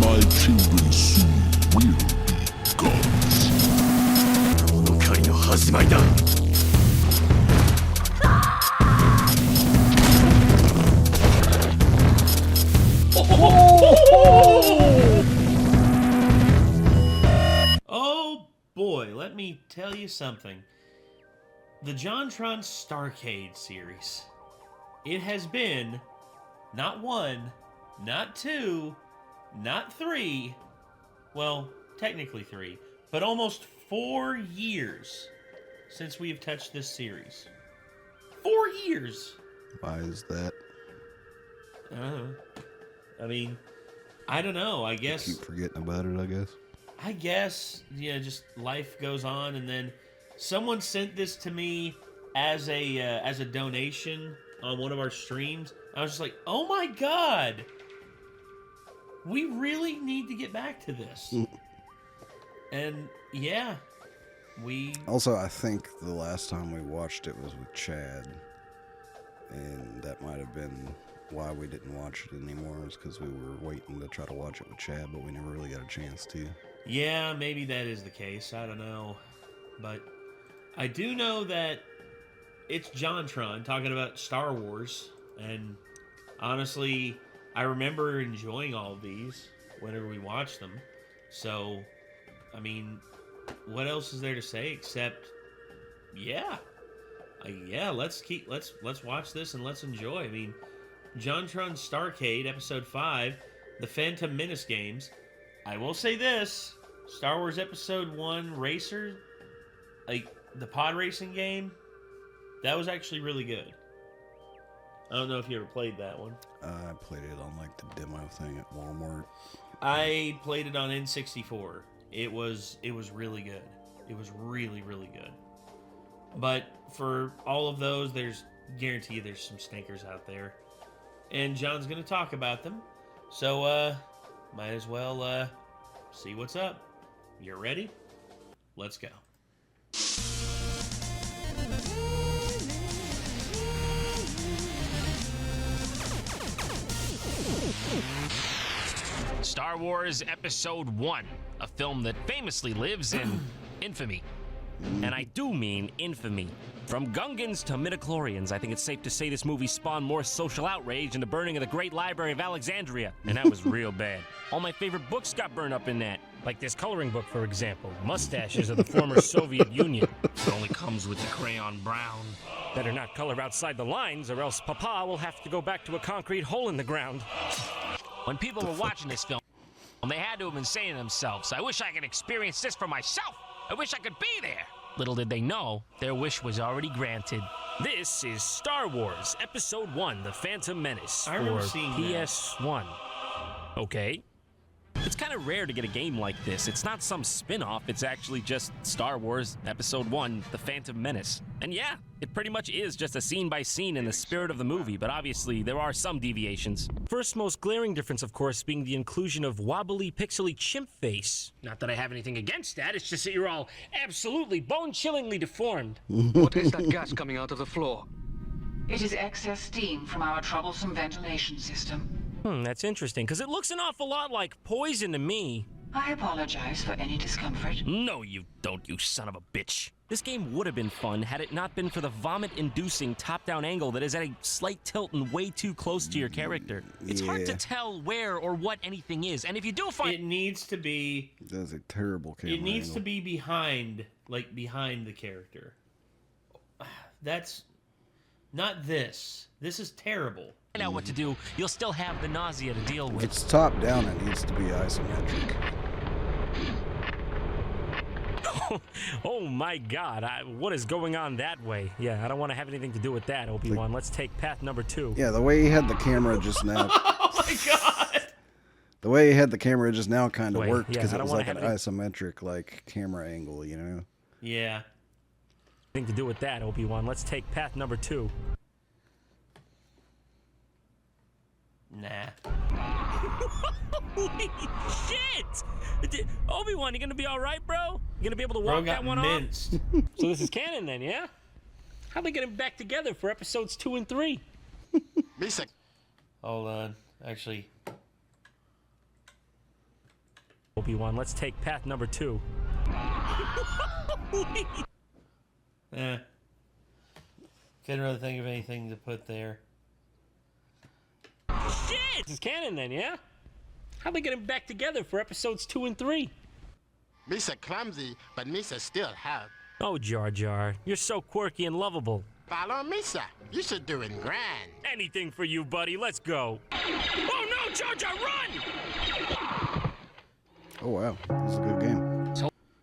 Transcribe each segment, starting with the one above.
My children soon will be gods. この狩りの始まりだ。Oh boy, let me tell you something. The JonTron's StarCade series. It has been not one, not two, not three, well, technically three, but almost 4 years since we have touched this series. 4 years! Why is that? I mean, I don't know, I guess... Keep forgetting about it, I guess. I guess, yeah, just life goes on, and then someone sent this to me as a donation on one of our streams. I was just like, oh my god! We really need to get back to this. And, yeah, we... Also, I think the last time we watched it was with Chad. And that might have been why we didn't watch it anymore, is because we were waiting to try to watch it with Chad, but we never really got a chance to. Yeah, maybe that is the case. I don't know. But I do know that it's JonTron talking about Star Wars. And honestly, I remember enjoying all of these whenever we watched them. So, I mean, what else is there to say except, yeah. Yeah, let's watch this and let's enjoy. I mean, JonTron's StarCade, Episode 5, the Phantom Menace games. I will say this, Star Wars Episode 1 Racer, like, the pod racing game, that was actually really good. I don't know if you ever played that one. I played it on, like, the demo thing at Walmart. I played it on N64. It was really good. It was really, really good. But for all of those, guarantee there's some stinkers out there. And John's going to talk about them. So, might as well, see what's up. You're ready? Let's go. Star Wars Episode 1, a film that famously lives in infamy. And I do mean infamy. From Gungans to midichlorians, I think it's safe to say this movie spawned more social outrage than the burning of the Great Library of Alexandria. And that was real bad. All my favorite books got burned up in that. Like this coloring book, for example. Mustaches of the former Soviet Union. It only comes with the crayon brown. Better not color outside the lines, or else Papa will have to go back to a concrete hole in the ground. When people were watching this film, they had to have been saying to themselves, I wish I could experience this for myself. I wish I could be there. Little did they know, their wish was already granted. This is Star Wars Episode 1, The Phantom Menace, for PS1. Okay. It's kind of rare to get a game like this. It's not some spin-off, it's actually just Star Wars Episode 1, The Phantom Menace. And yeah, it pretty much is just a scene-by-scene in the spirit of the movie, but obviously there are some deviations. First most glaring difference, of course, being the inclusion of wobbly, pixely chimp face. Not that I have anything against that, it's just that you're all absolutely bone-chillingly deformed. What is that gas coming out of the floor? It is excess steam from our troublesome ventilation system. That's interesting, because it looks an awful lot like poison to me. I apologize for any discomfort. No, you don't, you son of a bitch. This game would have been fun had it not been for the vomit-inducing top-down angle that is at a slight tilt and way too close to your character. It's hard to tell where or what anything is, and if you do find... It needs to be... That's a terrible camera It needs angle. to be behind the character. That's... Not this. This is terrible. Find out what to do, you'll still have the nausea to deal with. If it's top down, it needs to be isometric. Oh my god, what is going on that way? Yeah, I don't want to have anything to do with that, Obi-Wan. Let's take path number 2. Yeah, the way he had the camera just now. Oh my god! The way he had the camera just now kind of worked, yeah, because I it don't was wanna like an have any- isometric, like, camera angle, you know? Yeah. Thing to do with that, Obi-Wan. Let's take path number 2. Nah. Holy shit! Obi-Wan, you gonna be alright, bro? You gonna be able to walk that one minced. off? So this is canon then, yeah? How'd they get him back together for episodes 2 and 3? Hold on. Actually. Obi-Wan. Let's take path number 2. Couldn't really think of anything to put there. Shit! This is canon then, yeah? How'd they get him back together for episodes 2 and 3? Misa clumsy, but Misa still help. Oh, Jar Jar, you're so quirky and lovable. Follow Misa. You should do it grand. Anything for you, buddy. Let's go. Oh no, Jar Jar, run! Oh wow, this is a good game.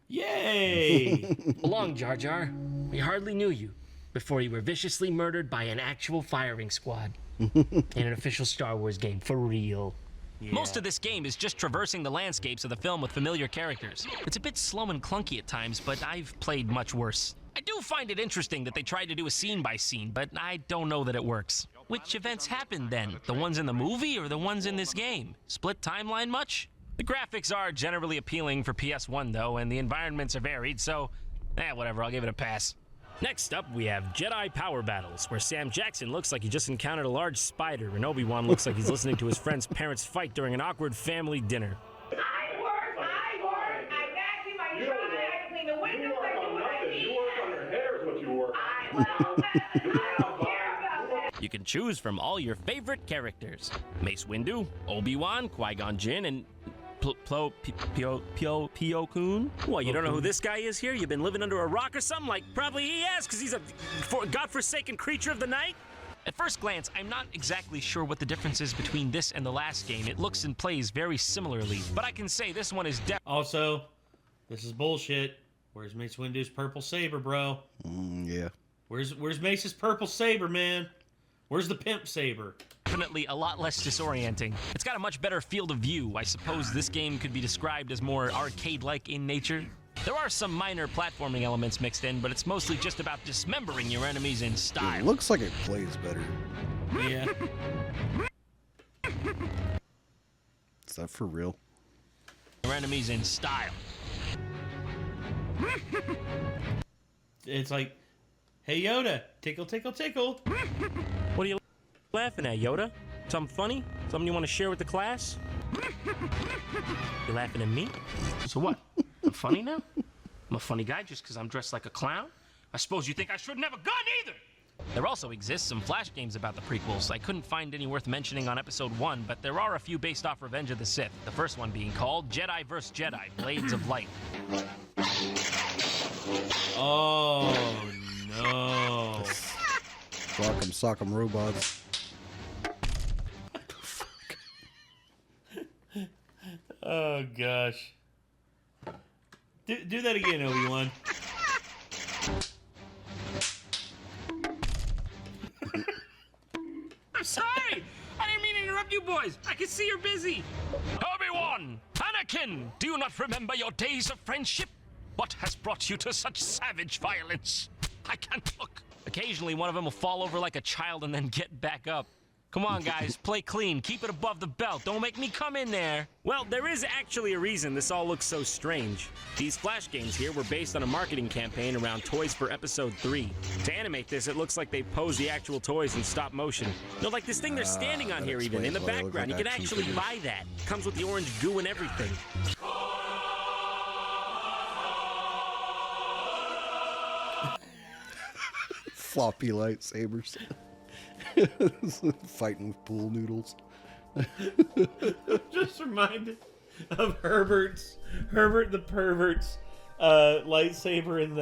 Yay! Along, Jar Jar. We hardly knew you before you were viciously murdered by an actual firing squad in an official Star Wars game, for real. Yeah. Most of this game is just traversing the landscapes of the film with familiar characters. It's a bit slow and clunky at times, but I've played much worse. I do find it interesting that they tried to do a scene by scene, but I don't know that it works. Which events happened then? The ones in the movie or the ones in this game? Split timeline much? The graphics are generally appealing for PS1 though, and the environments are varied, so whatever, I'll give it a pass. Next up, we have Jedi Power Battles, where Sam Jackson looks like he just encountered a large spider, and Obi-Wan looks like he's listening to his friend's parents fight during an awkward family dinner. I work, I vacuum, I dry, I clean the windows, I do what I need. You work on your hair is what you work. I don't care about that. You can choose from all your favorite characters. Mace Windu, Obi-Wan, Qui-Gon Jinn, and Pio-Kun? What, you don't know who this guy is here? You've been living under a rock or something? Like, probably he has, because he's a godforsaken creature of the night? At first glance, I'm not exactly sure what the difference is between this and the last game. It looks and plays very similarly, but I can say this one is Also, this is bullshit. Where's Mace Windu's purple saber, bro? Yeah. Where's Mace's purple saber, man? Where's the pimp saber? definitely a lot less disorienting. It's got a much better field of view. I suppose this game could be described as more arcade-like in nature. There are some minor platforming elements mixed in, but it's mostly just about dismembering your enemies in style. It looks like it plays better. Yeah. Is that for real? Your enemies in style. It's like, hey Yoda, tickle, tickle, tickle. What are you laughing at, Yoda? Something funny? Something you want to share with the class? You laughing at me? So what? I'm funny now? I'm a funny guy just because I'm dressed like a clown? I suppose you think I shouldn't have a gun either! There also exists some Flash games about the prequels. I couldn't find any worth mentioning on episode 1, but there are a few based off Revenge of the Sith. The first one being called Jedi vs. Jedi, Blades of Light. Oh, no. Sock'em robots. Oh, gosh. Do that again, Obi-Wan. I'm sorry! I didn't mean to interrupt you boys. I can see you're busy. Obi-Wan! Anakin! Do you not remember your days of friendship? What has brought you to such savage violence? I can't look. Occasionally, one of them will fall over like a child and then get back up. Come on, guys. Play clean. Keep it above the belt. Don't make me come in there. Well, there is actually a reason this all looks so strange. These Flash games here were based on a marketing campaign around Toys for Episode 3. To animate this, it looks like they posed the actual toys in stop motion. No, like this thing they're standing on that here even, in the explains why they background. look You like can action actually figures. buy that. Comes with the orange goo and everything. Floppy lightsabers. Fighting with pool noodles. Just reminded of Herbert the Pervert's lightsaber in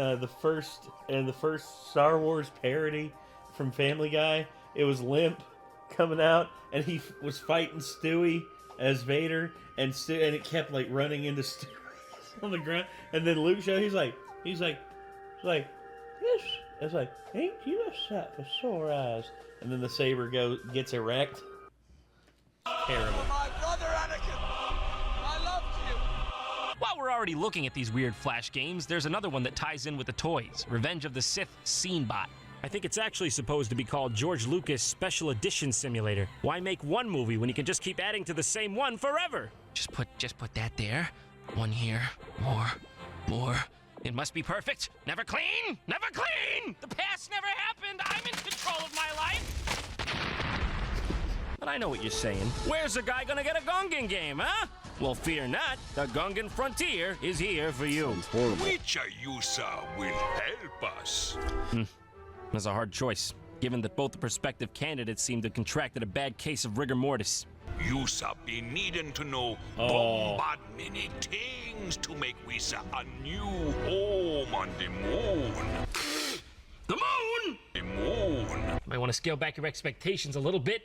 the first Star Wars parody from Family Guy. It was limp coming out, and he was fighting Stewie as Vader, and it kept like running into Stewie on the ground. And then Luke showed, he's like, this. It's like, ain't you a set for sore eyes? And then the saber gets erect. Terrible. My brother Anakin, I loved you. While we're already looking at these weird Flash games, there's another one that ties in with the toys, Revenge of the Sith Scene Bot. I think it's actually supposed to be called George Lucas Special Edition Simulator. Why make one movie when you can just keep adding to the same one forever? Just put that there. One here. More. It must be perfect. Never clean. Never clean. The past never happened. I'm in control of my life. But I know what you're saying. Where's a guy gonna get a Gungan game, huh? Well, fear not, the Gungan frontier is here for you. It's horrible. Which Ayusa will help us? That's a hard choice, given that both the prospective candidates seem to have contracted a bad case of rigor mortis. Yusa be needing to know Oh. bombard many things to make Wisa a new home on the moon. The moon! The moon. Might want to scale back your expectations a little bit.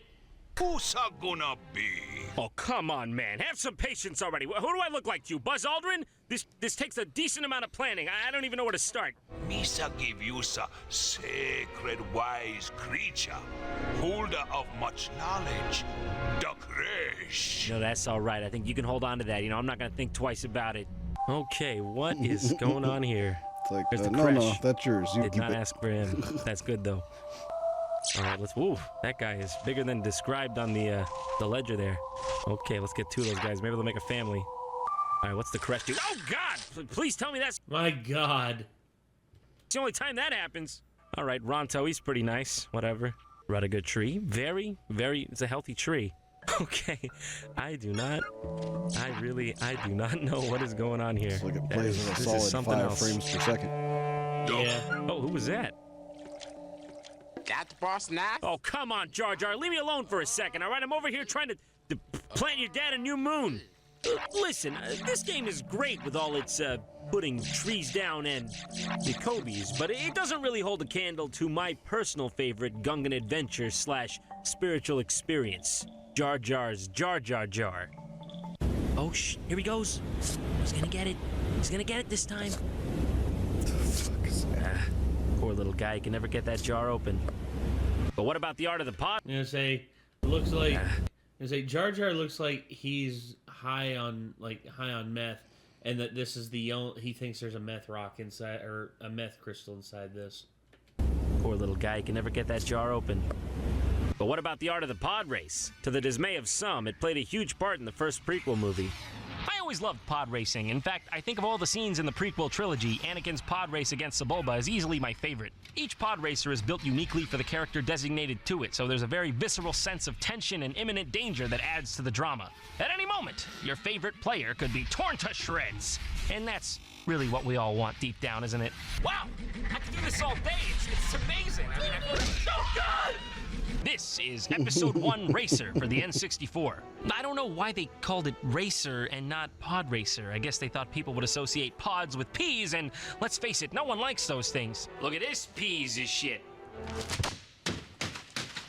Who's gonna be? Oh, come on, man. Have some patience already. Who do I look like to you, Buzz Aldrin? This takes a decent amount of planning. I don't even know where to start. Misa give Yusa sacred wise creature, holder of much knowledge, the Kresh. No, that's all right. I think you can hold on to that. You know, I'm not going to think twice about it. Okay, what is going on here? It's like, There's the no, Kresh. that's yours. You Did keep not it. ask for him. That's good, though. All right, let's... Ooh, that guy is bigger than described on the ledger there. Okay, let's get two of those guys. Maybe they'll make a family. All right, what's the correct dude? Oh, God! Please tell me that's My God. the only time that happens. All right, Ronto, he's pretty nice. Whatever. Run a good tree. Very, it's a healthy tree. Okay, I do not know what is going on here. It's like it That plays is- at a this is solid something 5 else. frames per second. Yeah. Oh, who was that? Got the boss now? Oh, come on, Jar Jar. Leave me alone for a second, all right? I'm over here trying to plant your dad a new moon. Listen, this game is great with all its putting trees down and Jacobies, but it doesn't really hold a candle to my personal favorite Gungan adventure / spiritual experience, Jar Jar's Jar Jar Jar. Oh, here he goes. He's gonna get it. He's gonna get it this time. Poor little guy, he can never get that jar open. But what about the art of the pot? You know, say looks like. You say Jar Jar looks like he's high on meth, and that this is the only. He thinks there's a meth rock inside or a meth crystal inside this. Poor little guy, he can never get that jar open. But what about the art of the pod race? To the dismay of some, it played a huge part in the first prequel movie. I always loved pod racing. In fact, I think of all the scenes in the prequel trilogy, Anakin's pod race against Sebulba is easily my favorite. Each pod racer is built uniquely for the character designated to it, so there's a very visceral sense of tension and imminent danger that adds to the drama. At any moment, your favorite player could be torn to shreds. And that's really what we all want deep down, isn't it? Wow! I could do this all day. It's amazing. I mean, I feel so good! This is Episode 1 Racer for the N64. I don't know why they called it Racer and not Pod Racer. I guess they thought people would associate pods with peas, and let's face it, no one likes those things. Look at this piece of shit.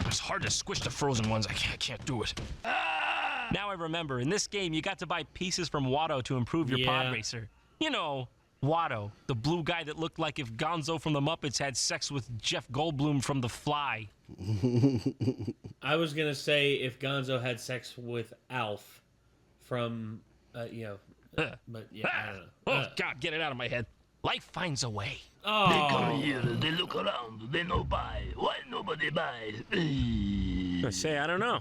It's hard to squish the frozen ones. I can't do it. Now I remember, in this game, you got to buy pieces from Watto to improve your pod racer. You know, Watto, the blue guy that looked like if Gonzo from the Muppets had sex with Jeff Goldblum from The Fly. I was gonna say if Gonzo had sex with Alf from, but yeah, I don't know. Oh, God, get it out of my head. Life finds a way. Oh, They come here, they look around, they no buy. Why nobody buy? I say, I don't know.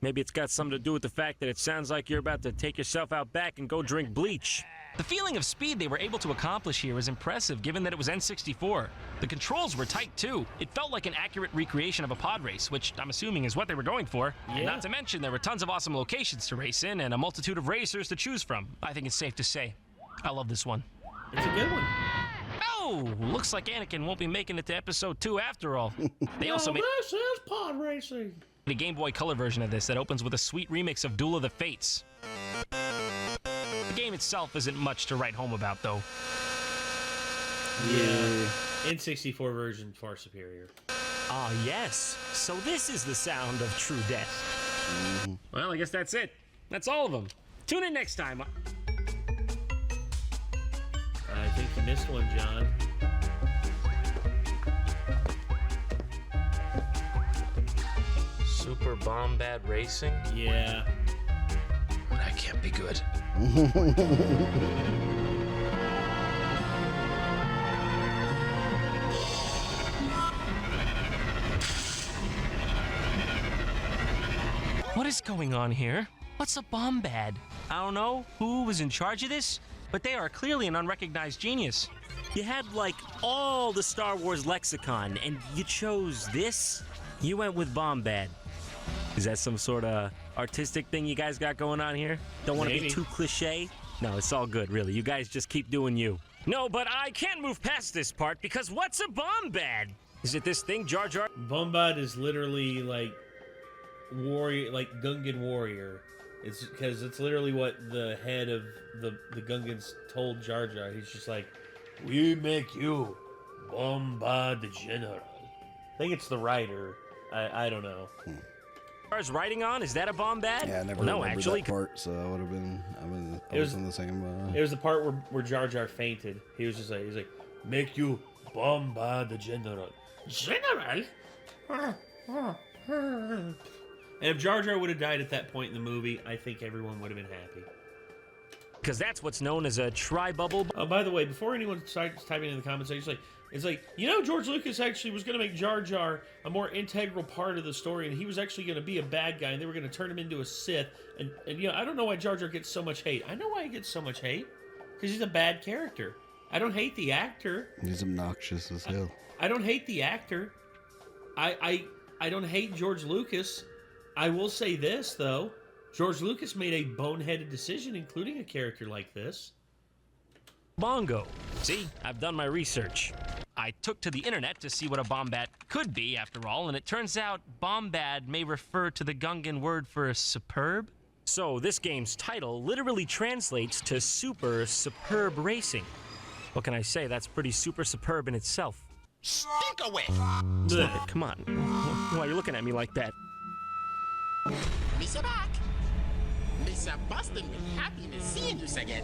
Maybe it's got something to do with the fact that it sounds like you're about to take yourself out back and go drink bleach. The feeling of speed they were able to accomplish here is impressive, given that it was N64. The controls were tight, too. It felt like an accurate recreation of a pod race, which I'm assuming is what they were going for. And not to mention, there were tons of awesome locations to race in and a multitude of racers to choose from. I think it's safe to say, I love this one. it's a good one. Oh, looks like Anakin won't be making it to Episode 2 after all. They also made This is pod racing. a Game Boy Color version of this that opens with a sweet remix of Duel of the Fates. The game itself isn't much to write home about, though. Yeah, N64 version far superior. Ah, yes. So this is the sound of true death. Well, I guess that's it. That's all of them. Tune in next time. I think you missed one, John. Super Bombad Racing? Yeah. That can't be good. What is going on here? What's a Bombad? I don't know who was in charge of this, but they are clearly an unrecognized genius. You had, like, all the Star Wars lexicon, and you chose this? You went with Bombad. Is that some sort of artistic thing you guys got going on here? Don't want to be Maybe. too cliche? No, it's all good, really. You guys just keep doing you. No, but I can't move past this part because what's a bombad? Is it this thing, Jar Jar? Bombad is literally like warrior, like Gungan warrior. It's because it's literally what the head of the Gungans told Jar Jar. He's just like, we make you Bombad the General. I think it's the writer. I don't know. Jar's writing on? Is that a bombad? Yeah, I never no, remembered actually. that part, so I would have been. I It was was- in the same. It was the part where Jar Jar fainted. He was just like, he's like, make you Bombad the General. General? And if Jar Jar would have died at that point in the movie, I think everyone would have been happy. Because that's what's known as a tri-bubble. Oh, by the way, before anyone starts typing in the comments, it's like, you know, George Lucas actually was going to make Jar Jar a more integral part of the story, and he was actually going to be a bad guy, and they were going to turn him into a Sith. And you know, I don't know why Jar Jar gets so much hate. I know why he gets so much hate. Because he's a bad character. I don't hate the actor. He's obnoxious as hell. I don't hate the actor. I don't hate George Lucas. I will say this, though. George Lucas made a boneheaded decision, including a character like this. Bongo. See, I've done my research. I took to the internet to see what a bombad could be, after all, and it turns out bombad may refer to the Gungan word for superb. So this game's title literally translates to super superb racing. What can I say? That's pretty super superb in itself. Stink away! Stop it, come on. Why are you looking at me like that? Mr. Back! Mr. Boston with happiness seeing you again.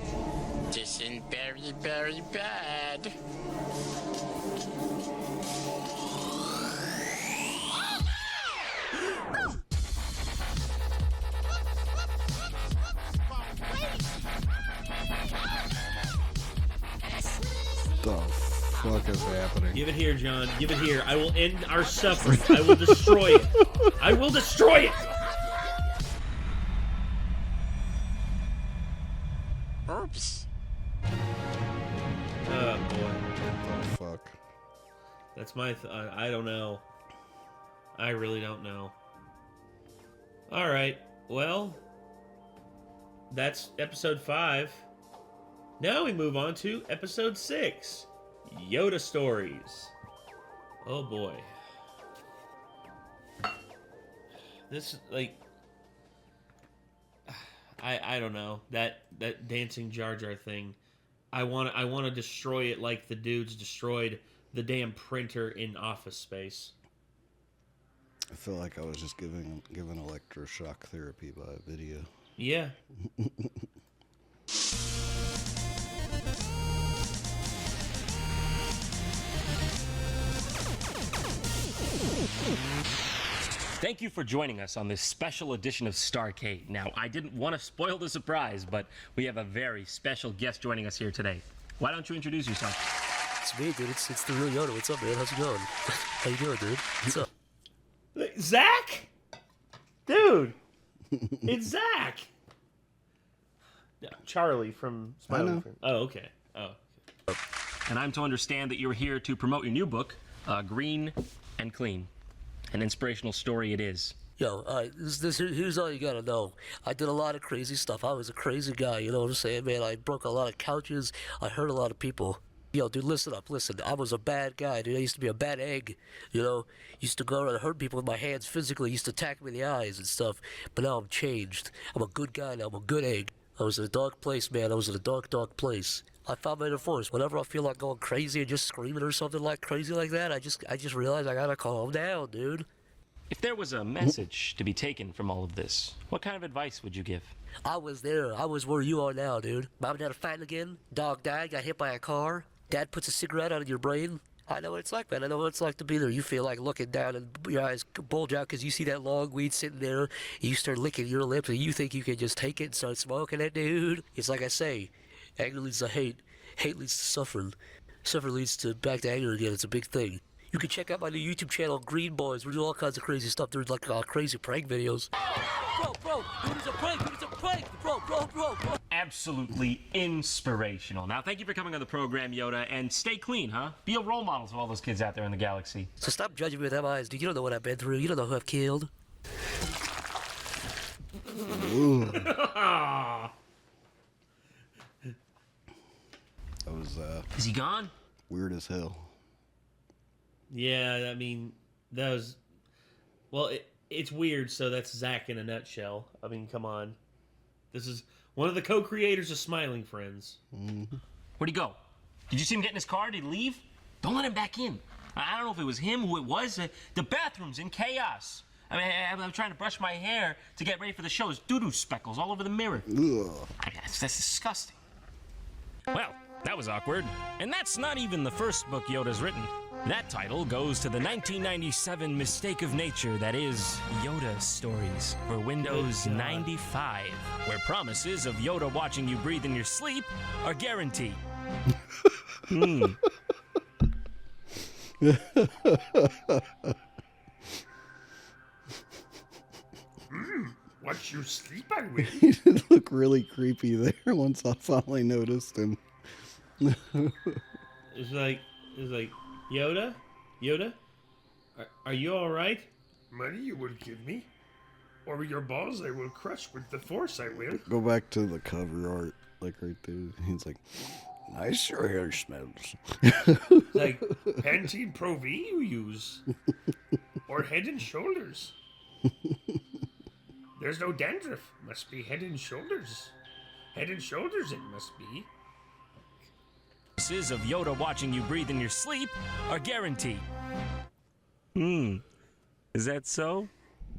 This ain't very, very bad. The fuck is happening? Give it here, John. Give it here. I will end our suffering. I will destroy it. I will destroy it! Oops. Oh, boy. The fuck? That's my... I don't know. I really don't know. Alright. Well, that's episode 5. Now we move on to episode 6. Yoda Stories. Oh, boy. This, like... I don't know. That dancing Jar Jar thing. I want to destroy it like the dudes destroyed the damn printer in Office Space. I feel like I was just given electroshock therapy by a video. Yeah. Thank you for joining us on this special edition of StarCade. Now, I didn't want to spoil the surprise, but we have a very special guest joining us here today. Why don't you introduce yourself? It's me, dude. It's the real Yoda. What's up, man? How's it going? How you doing, dude? What's up? Zach? Dude. It's Zach. Charlie from Spider-Man. Oh, okay. Oh. And I'm to understand that you're here to promote your new book, Green and Clean. An inspirational story it is. Yo, here's all you gotta know. I did a lot of crazy stuff. I was a crazy guy, you know what I'm saying, man? I broke a lot of couches. I hurt a lot of people. Yo, dude, listen up, listen. I was a bad guy, dude. I used to be a bad egg, you know? Used to go around and hurt people with my hands physically. Used to attack me in the eyes and stuff. But now I'm changed. I'm a good guy now. I'm a good egg. I was in a dark place, man. I was in a dark, dark place. I found my inner force. Whenever I feel like going crazy and just screaming or something like crazy like that, I just realize I gotta calm down, dude. If there was a message to be taken from all of this, what kind of advice would you give? I was there. I was where you are now, dude. Mom and Dad are fighting again. Dog died. Got hit by a car. Dad puts a cigarette out of your brain. I know what it's like, man. I know what it's like to be there. You feel like looking down and your eyes bulge out because you see that long weed sitting there. You start licking your lips and you think you can just take it and start smoking it, dude. It's like I say, anger leads to hate. Hate leads to suffering. Suffering leads to back to anger again. It's a big thing. You can check out my new YouTube channel, Green Boys. We do all kinds of crazy stuff. There's like crazy prank videos. Bro, dude, it's a prank. Dude, it's a prank. Bro. Absolutely inspirational. Now, thank you for coming on the program, Yoda, and stay clean, huh? Be a role model to all those kids out there in the galaxy. So stop judging me with them eyes, dude. You don't know what I've been through. You don't know who I've killed. That was Is he gone? weird as hell. Yeah, I mean, that was... Well, it's weird, so that's Zach in a nutshell. I mean, come on. This is one of the co-creators of Smiling Friends. Where'd he go? Did you see him get in his car? Did he leave? Don't let him back in. I don't know if it was him, who it was. The bathroom's in chaos. I mean, I'm trying to brush my hair to get ready for the show. There's doo-doo speckles all over the mirror. That's disgusting. Well, that was awkward. And that's not even the first book Yoda's written. That title goes to the 1997 mistake of nature that is Yoda Stories for Windows 95, where promises of Yoda watching you breathe in your sleep are guaranteed. Watch you sleep, I will. He did look really creepy there once I finally noticed him. It's like, Yoda? Yoda? Are you alright? Money you will give me, or your balls I will crush with the force, I will. Go back to the cover art, like right there. He's like, nice your hair smells. Like, Pantene Pro V you use, or Head and Shoulders. There's no dandruff. Must be Head and Shoulders. Head and Shoulders it must be. Promises of Yoda watching you breathe in your sleep are guaranteed. Is that so?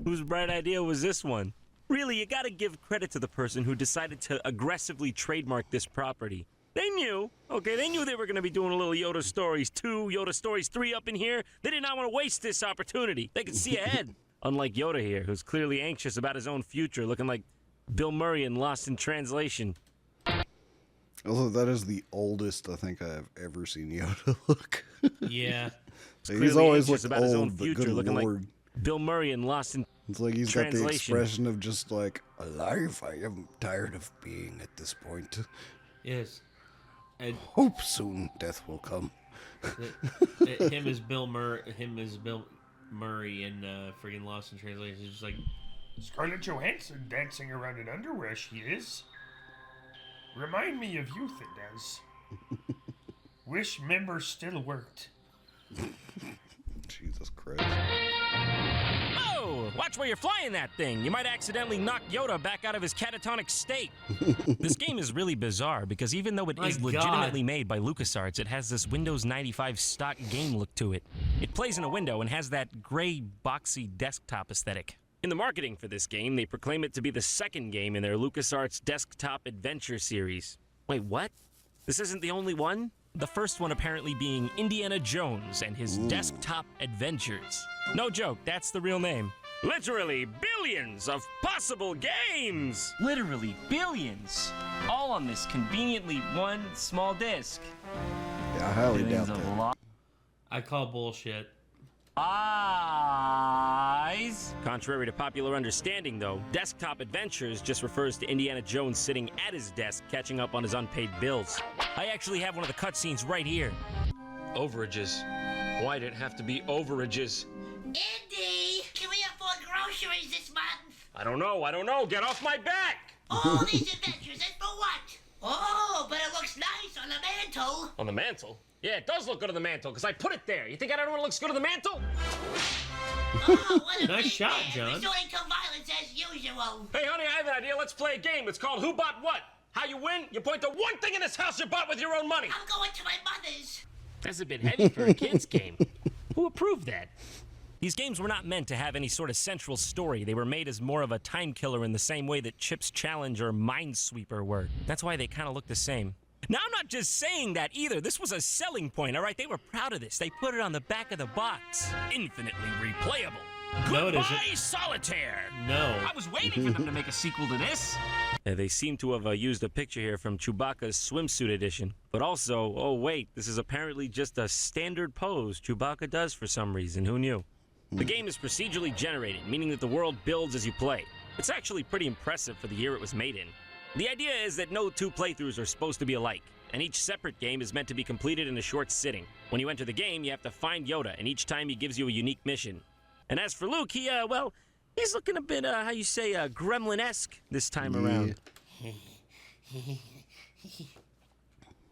Whose bright idea was this one? Really, you gotta give credit to the person who decided to aggressively trademark this property. They knew, they knew they were gonna be doing a little Yoda Stories 2, Yoda Stories 3 up in here. They did not want to waste this opportunity. They could see ahead. Unlike Yoda here, who's clearly anxious about his own future, looking like Bill Murray in Lost in Translation. Although that is the oldest I think I have ever seen Yoda look. yeah. He's always looked about old, his own but future, good looking Lord. like Bill Murray in Lost in It's like he's got the Translation. expression of just like, alive, I am tired of being at this point. Yes. And Hope soon death will come. him as Bill Murray in friggin' Lost in Translation. It's just like, Scarlett Johansson dancing around in underwear, she is. Remind me of youth, it does. Wish members still worked. Jesus Christ. Oh, watch where you're flying that thing. You might accidentally knock Yoda back out of his catatonic state. This game is really bizarre because even though it is legitimately made by LucasArts, it has this Windows 95 stock game look to it. It plays in a window and has that gray, boxy desktop aesthetic. In the marketing for this game, they proclaim it to be the second game in their LucasArts Desktop Adventure series. Wait, what? This isn't the only one? The first one apparently being Indiana Jones and his Desktop Adventures. No joke, that's the real name. Literally billions of possible games! Literally billions! All on this conveniently one small disc. Yeah, I highly doubt that. I call bullshit. Eyes. Contrary to popular understanding, though, Desktop Adventures just refers to Indiana Jones sitting at his desk catching up on his unpaid bills. I actually have one of the cutscenes right here. Overages. Why did it have to be overages? Indy, can we afford groceries this month? I don't know. Get off my back! All these adventures, and for what? Oh, but it looks nice on the mantle. On the mantle? Yeah, it does look good on the mantle, because I put it there. You think I don't know what looks good on the mantle? Oh, what a Nice shot, John. Resorting to violence as usual. Hey, honey, I have an idea. Let's play a game. It's called Who Bought What? How you win? You point to one thing in this house you bought with your own money. I'm going to my mother's. That's a bit heavy for a kid's game. Who approved that? These games were not meant to have any sort of central story. They were made as more of a time killer in the same way that Chip's Challenge or Minesweeper were. That's why they kind of look the same. Now, I'm not just saying that either. This was a selling point, all right? They were proud of this. They put it on the back of the box. Infinitely replayable. No, it Goodbye, isn't. Solitaire! No. I was waiting for them to make a sequel to this. They seem to have used a picture here from Chewbacca's swimsuit edition. But also, oh wait, this is apparently just a standard pose Chewbacca does for some reason. Who knew? The game is procedurally generated, meaning that the world builds as you play. It's actually pretty impressive for the year it was made in. The idea is that no two playthroughs are supposed to be alike, and each separate game is meant to be completed in a short sitting. When you enter the game, you have to find Yoda, and each time he gives you a unique mission. And as for Luke, he He's looking a bit, how you say, gremlin-esque this time around.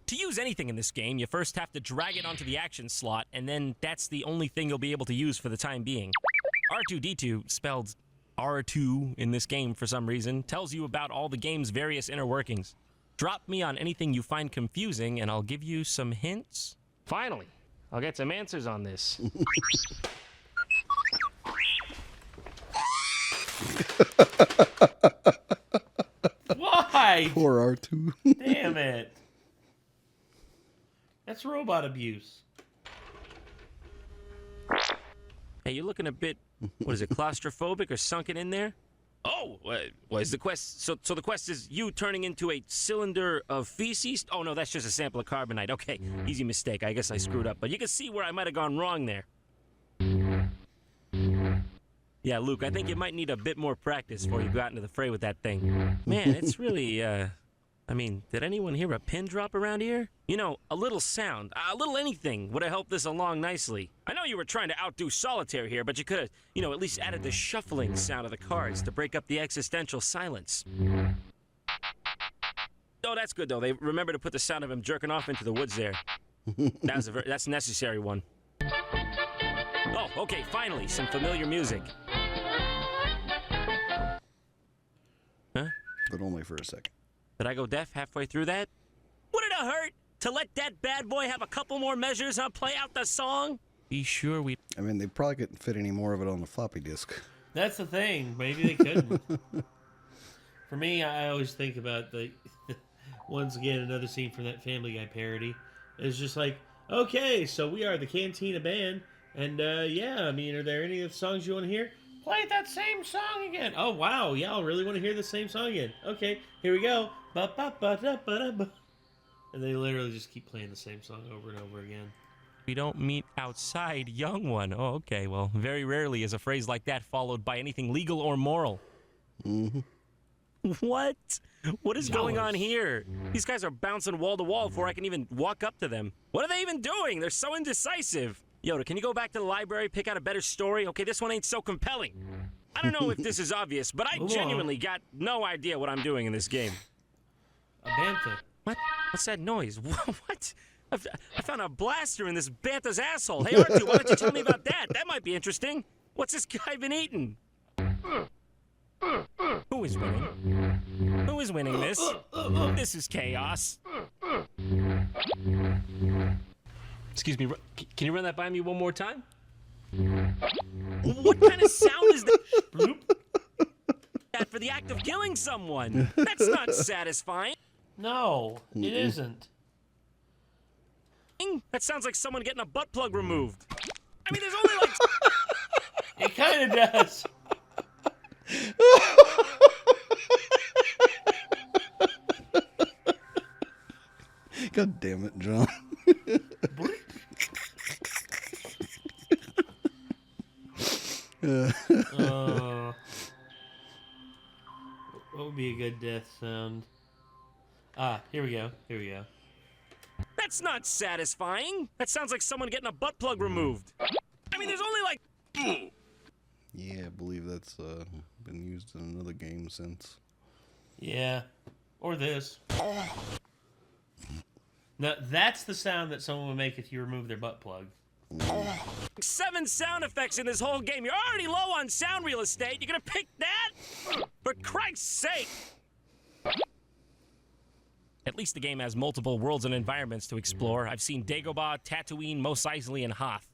To use anything in this game, you first have to drag it onto the action slot, and then that's the only thing you'll be able to use for the time being. R2-D2, spelled R2 in this game for some reason, tells you about all the game's various inner workings. Drop me on anything you find confusing, and I'll give you some hints. Finally, I'll get some answers on this. Why? Poor R2. Damn it. That's robot abuse. Hey, you're looking a bit, what is it, claustrophobic or sunken in there? Oh, what is the quest? So the quest is you turning into a cylinder of feces? Oh, no, that's just a sample of carbonite. Okay, easy mistake. I guess I screwed up. But you can see where I might have gone wrong there. Yeah, Luke, I think you might need a bit more practice before you go out into the fray with that thing. Man, it's really, I mean, did anyone hear a pin drop around here? You know, a little sound, a little anything would have helped this along nicely. I know you were trying to outdo Solitaire here, but you could have, you know, at least added the shuffling sound of the cards to break up the existential silence. Oh, that's good, though. They remember to put the sound of him jerking off into the woods there. That's a necessary one. Oh, okay, finally, some familiar music. Huh? But only for a second. Did I go deaf halfway through that? Would it have hurt to let that bad boy have a couple more measures and play out the song? Be sure we... I mean, they probably couldn't fit any more of it on the floppy disk. That's the thing. Maybe they couldn't. For me, I always think about the... once again, another scene from that Family Guy parody. It's just like, okay, so we are the Cantina Band. And, yeah, I mean, are there any of the songs you want to hear? Play that same song again. Oh, wow. Yeah, I really want to hear the same song again. Okay, here we go. Ba-ba-ba-da-ba-da-ba. And they literally just keep playing the same song over and over again. We don't meet outside, young one. Oh, okay. Well, very rarely is a phrase like that followed by anything legal or moral. Mm-hmm. What? What is going on here? These guys are bouncing wall to wall before I can even walk up to them. What are they even doing? They're so indecisive. Yoda, can you go back to the library, pick out a better story? Okay, this one ain't so compelling. I don't know if this is obvious, but I genuinely got no idea what I'm doing in this game. A bantha. What? What's that noise? What? I found a blaster in this bantha's asshole. Hey, R2, why don't you tell me about that? That might be interesting. What's this guy been eating? Who is winning? Who is winning this? This is chaos. Excuse me, can you run that by me one more time? What kind of sound is that? That for the act of killing someone? That's not satisfying. No, it isn't. That sounds like someone getting a butt plug removed. I mean, there's only like... It kind of does. God damn it, John. What would be a good death sound? Ah, here we go. Here we go. That's not satisfying. That sounds like someone getting a butt plug removed. I mean, there's only like... Yeah, I believe that's been used in another game since. Yeah. Or this. Now, that's the sound that someone would make if you remove their butt plug. 7 sound effects in this whole game. You're already low on sound real estate. You're gonna pick that? For Christ's sake! At least the game has multiple worlds and environments to explore. I've seen Dagobah, Tatooine, Mos Eisley, and Hoth.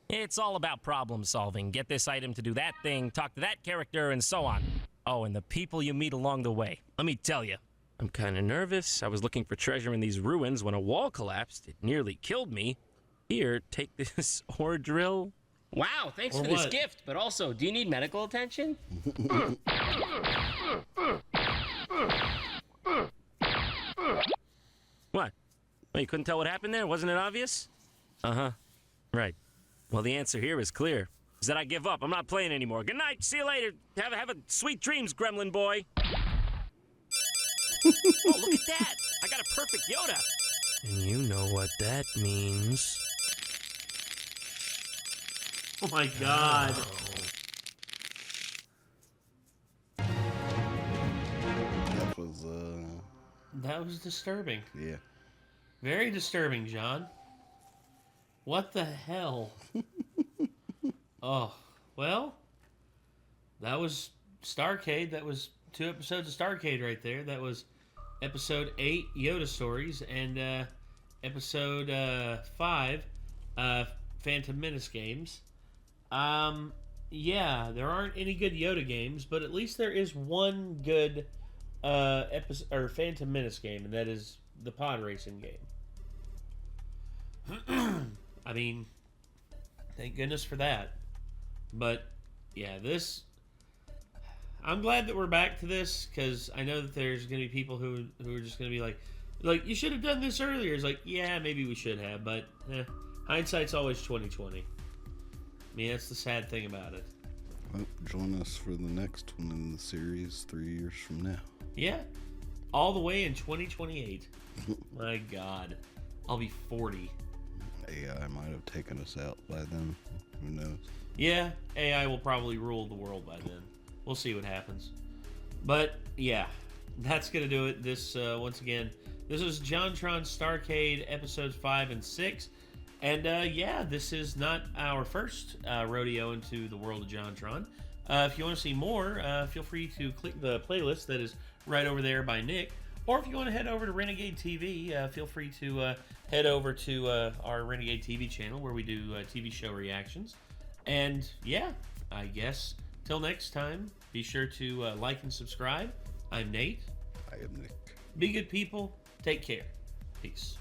It's all about problem solving. Get this item to do that thing, talk to that character, and so on. Oh, and the people you meet along the way. Let me tell you, I'm kind of nervous. I was looking for treasure in these ruins when a wall collapsed. It nearly killed me. Here, take this ore drill. Wow, thanks for this gift, but also, do you need medical attention? What? Well, you couldn't tell what happened there? Wasn't it obvious? Uh-huh. Right. Well, the answer here is clear. Is that I give up. I'm not playing anymore. Good night. See you later. Have a sweet dreams, gremlin boy. Oh, look at that. I got a perfect Yoda. And you know what that means. Oh, my God. That was disturbing. Yeah. Very disturbing, John. What the hell? Oh, well, that was StarCade. That was 2 episodes of StarCade right there. That was episode 8, Yoda Stories, and episode 5, Phantom Menace games. Yeah, there aren't any good Yoda games, but at least there is one good episode or Phantom Menace game, and that is the pod racing game. I mean, thank goodness for that. But yeah, this. I'm glad that we're back to this, because I know that there's going to be people who are just going to be like you should have done this earlier. It's like, yeah, maybe we should have, but hindsight's always 20/20. I mean, that's the sad thing about it. Well, join us for the next one in the series 3 years from now. Yeah, all the way in 2028. My God, I'll be 40. AI might have taken us out by then. Who knows? Yeah, AI will probably rule the world by then. We'll see what happens. But yeah, that's gonna do it. This once again, this is JonTron's StarCade episodes 5 and 6, and yeah, this is not our first rodeo into the world of JonTron. If you want to see more, feel free to click the playlist that is right over there by Nick. Or if you want to head over to Renegade TV, feel free to head over to our Renegade TV channel where we do TV show reactions. And yeah, I guess till next time, be sure to like and subscribe. I'm Nate. I am Nick. Be good people. Take care. Peace.